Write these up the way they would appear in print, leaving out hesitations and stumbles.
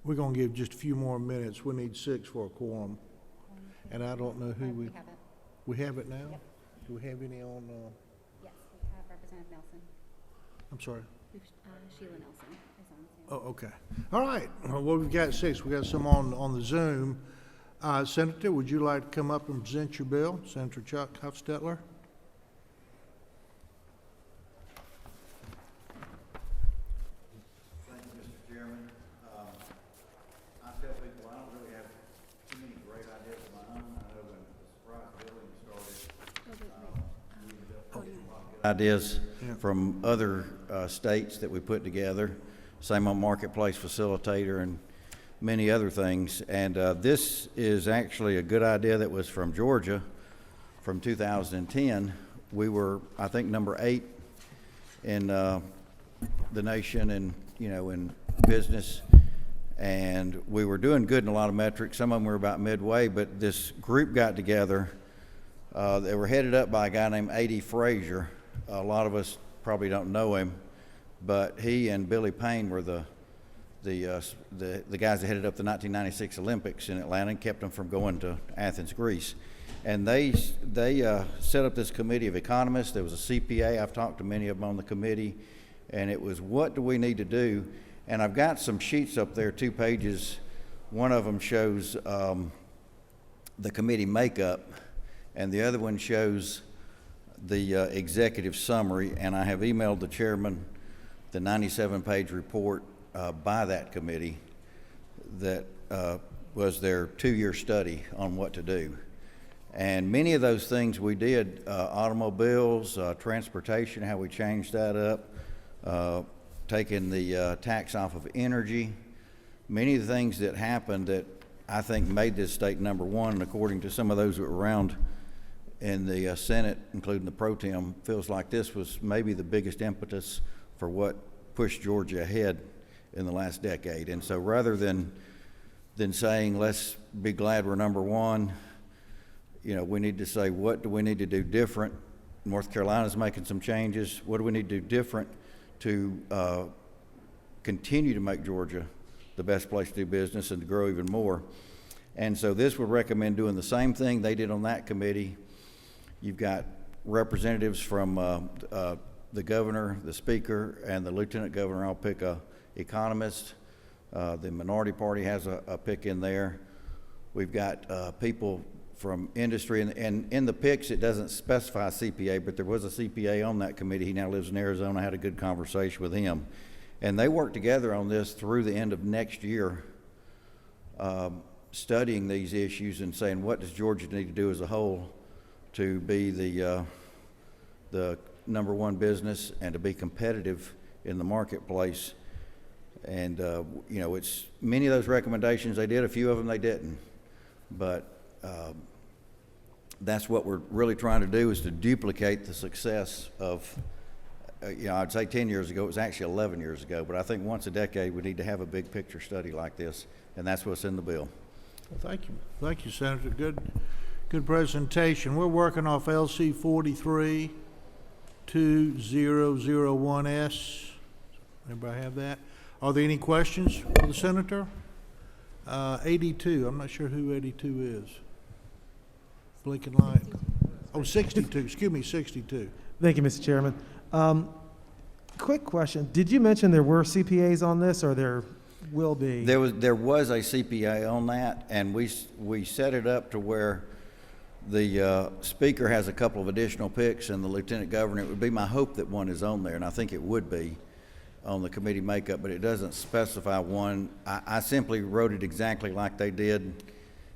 We're gonna give just a few more minutes. We need 6 for a quorum. And I don't know who We have it. we have it now? Yep. Do we have any on, Yes, we have Representative Nelson. I'm sorry? Sheila Nelson is on Zoom. Oh, okay. All right. Well, we've got 6. We got some on the Zoom. Senator, would you like to come up and present your bill? Senator Chuck Hufstetler? Thank you, Mr. Chairman. I tell people I don't really have too many great ideas of my own. I know when the surprise building started, we ended up taking a lot of good ideas from other states that we put together. Same on Marketplace Facilitator and many other things. And this is actually a good idea that was from Georgia from 2010. We were, I think, number 8 in the nation and, in business. And we were doing good in a lot of metrics. Some of them were about midway, but this group got together. They were headed up by a guy named A.D. Frazier. A lot of us probably don't know him, but he and Billy Payne were the guys that headed up the 1996 Olympics in Atlanta and kept them from going to Athens, Greece. And they set up this committee of economists. There was a CPA. I've talked to many of them on the committee, and it was, what do we need to do? And I've got some sheets up there, 2 pages. One of them shows the committee makeup, and the other one shows the executive summary. And I have emailed the chairman the 97-page report by that committee that was their 2-year study on what to do. And many of those things we did, automobiles, transportation, how we changed that up, taking the tax off of energy, many of the things that happened that I think made this state number 1, and according to some of those that were around in the Senate, including the pro tem, feels like this was maybe the biggest impetus for what pushed Georgia ahead in the last decade. And so rather than saying, let's be glad we're number 1, we need to say, what do we need to do different? North Carolina's making some changes. What do we need to do different to continue to make Georgia the best place to do business and to grow even more? And so this would recommend doing the same thing they did on that committee. You've got representatives from the governor, the speaker, and the lieutenant governor. I'll pick a economist. The minority party has a pick in there. We've got people from industry, and in the picks it doesn't specify CPA, but there was a CPA on that committee. He now lives in Arizona. I had a good conversation with him, and they worked together on this through the end of next year, studying these issues and saying, what does Georgia need to do as a whole to be the number 1 business and to be competitive in the marketplace. And it's many of those recommendations they did, a few of them they didn't, but that's what we're really trying to do, is to duplicate the success of I'd say 10 years ago. It was actually 11 years ago, but I think once a decade we need to have a big picture study like this, and that's what's in the bill. Well, thank you, Senator. Good presentation. We're working off LC 43-2001S. Everybody have that? Are there any questions for the senator? 82. I'm not sure who 82 is. Blinking light. Oh, 62. Excuse me, 62. Thank you, Mr. Chairman. Quick question. Did you mention there were CPAs on this, or there will be? There was a CPA on that, and we set it up to where the speaker has a couple of additional picks, and the lieutenant governor. It would be my hope that one is on there, and I think it would be on the committee makeup, but it doesn't specify one. I simply wrote it exactly like they did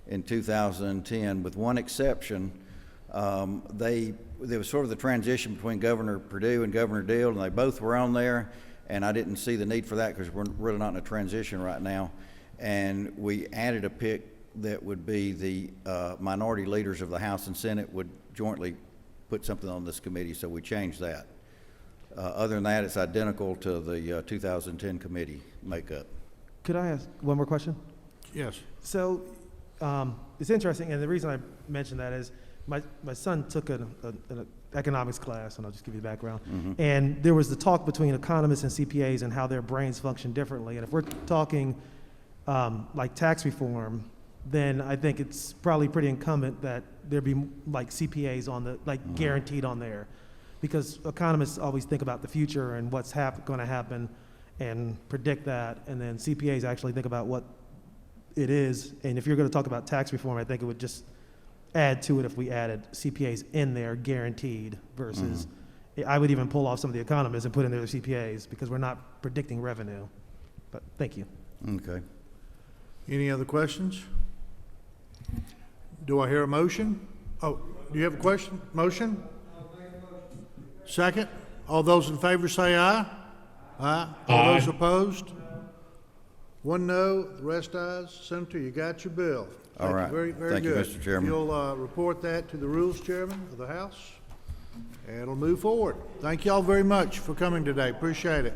in 2010, with one exception. There was sort of the transition between Governor Perdue and Governor Deal, and they both were on there, and I didn't see the need for that because we're really not in a transition right now. And we added a pick that would be the minority leaders of the House and Senate would jointly put something on this committee, so we changed that. Other than that, it's identical to the 2010 committee makeup. Could I ask one more question? Yes. So it's interesting, and the reason I mentioned that is my son took an economics class, and I'll just give you the background. Mm-hmm. And there was the talk between economists and CPAs and how their brains function differently. And if we're talking like tax reform, then I think it's probably pretty incumbent that there be like CPAs on the, like guaranteed on there. Because economists always think about the future and what's going to happen and predict that, and then CPAs actually think about what it is. And if you're going to talk about tax reform, I think it would just add to it if we added CPAs in there guaranteed versus, I would even pull off some of the economists and put in there the CPAs because we're not predicting revenue. But thank you. Okay. Any other questions? Do I hear a motion? Oh, do you have a question? Motion? Second? All those in favor say aye. Aye. All those opposed? One no, the rest ayes. Senator, you got your bill. All Thank you. right. Very, very Thank you, good. Mr. Chairman. You'll report that to the Rules Chairman of the House, and it'll move forward. Thank you all very much for coming today. Appreciate it.